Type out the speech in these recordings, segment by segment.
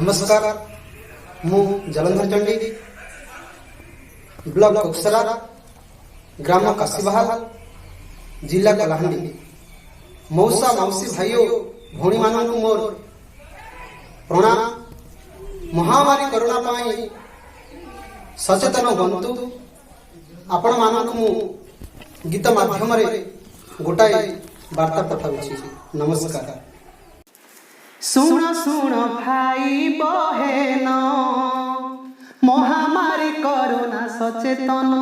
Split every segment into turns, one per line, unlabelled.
नमस्कार मु जलंधर चंडी ब्लॉक कोकसरा ग्राम काशीबहाल जिला कलाहांडी मौसा मौसी भाइयों भौणी मानक मोर प्रणाम। महामारी कोरोना पाई सचेतन बंतु आपण मानक मु गीत माध्यम गोटाए वार्ता पठाउछि। नमस्कार।
सुन सुन भाई बहन महामारी कोरोना सचेतन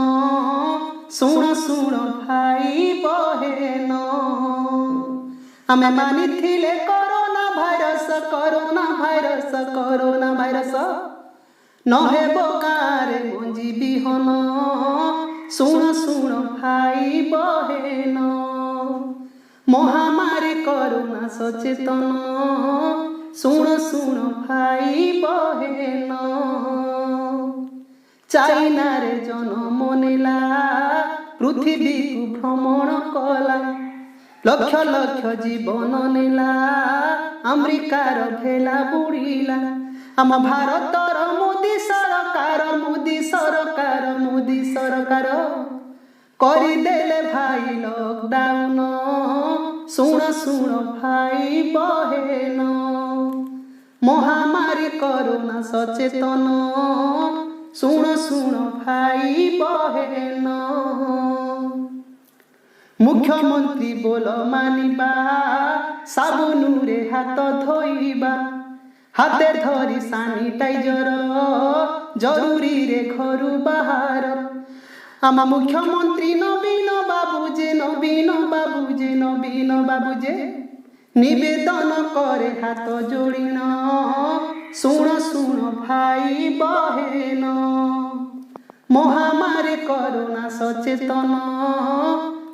सुन सुन भाई बहन आमे मानिथिले कोरोना भाइरस नहेबो गारे मंजी बिहन सुन सुन भाई बहन महामारी कोरोना सचेतन सुन सुन भाई बहन चाइना रे जन्म नेला पृथ्वी को भ्रमण कला लक्ष लक्ष जीवन नेला अमेरिकार भेला बुड़ीला आम भारतर मोदी सरकार करदेले भाई लॉकडाउन सुन सुन भाई बहन महामारी कोरोना सचेतन सुन सुन भाई बहन मुख्यमंत्री बोल मानिबा साबुन रे हाथ धोइबा हाथे धरी सानिटाइजर जरूरी रे घर बाहर आम मुख्यमंत्री नवीन बाबूजे निवेदन करे हाथ जोड़िन सुन सुन भाई बहन महामारी कोरोना सचेतन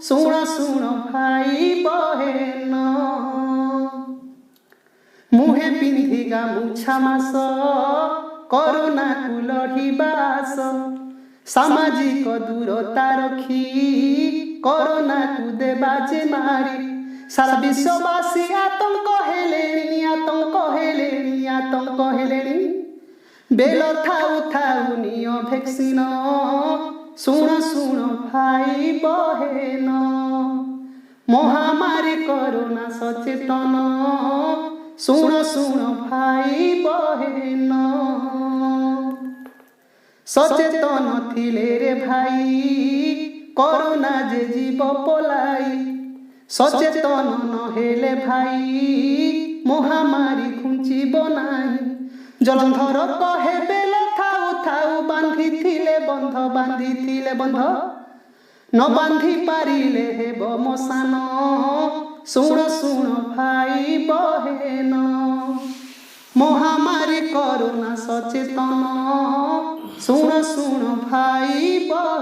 सुन सुन भाई बहन मुहे पिंधि गामुछा मास कोरोना को लड़िबास सामाजिक दूरता रखी कोरोना को देबा जे मारी सारा विश्ववासी आतंक हेलेनी बेल थाउ नियो वैक्सीन सुन सुन भाई बहन महामारी कोरोना सचेतन सुन सुन भाई बहन सचेतन थिले रे भाई कोरोना जे जीव पलाई सचेतन नहेले भाई महामारी घुंचिब नाही जलंधर कहे बेल थाउ बांधिथिले बंध न बांधि पारिले हेब मसान सुन सुन भाई बहन महामारी कोरोना सचेतन सुन सुन भाई बहन।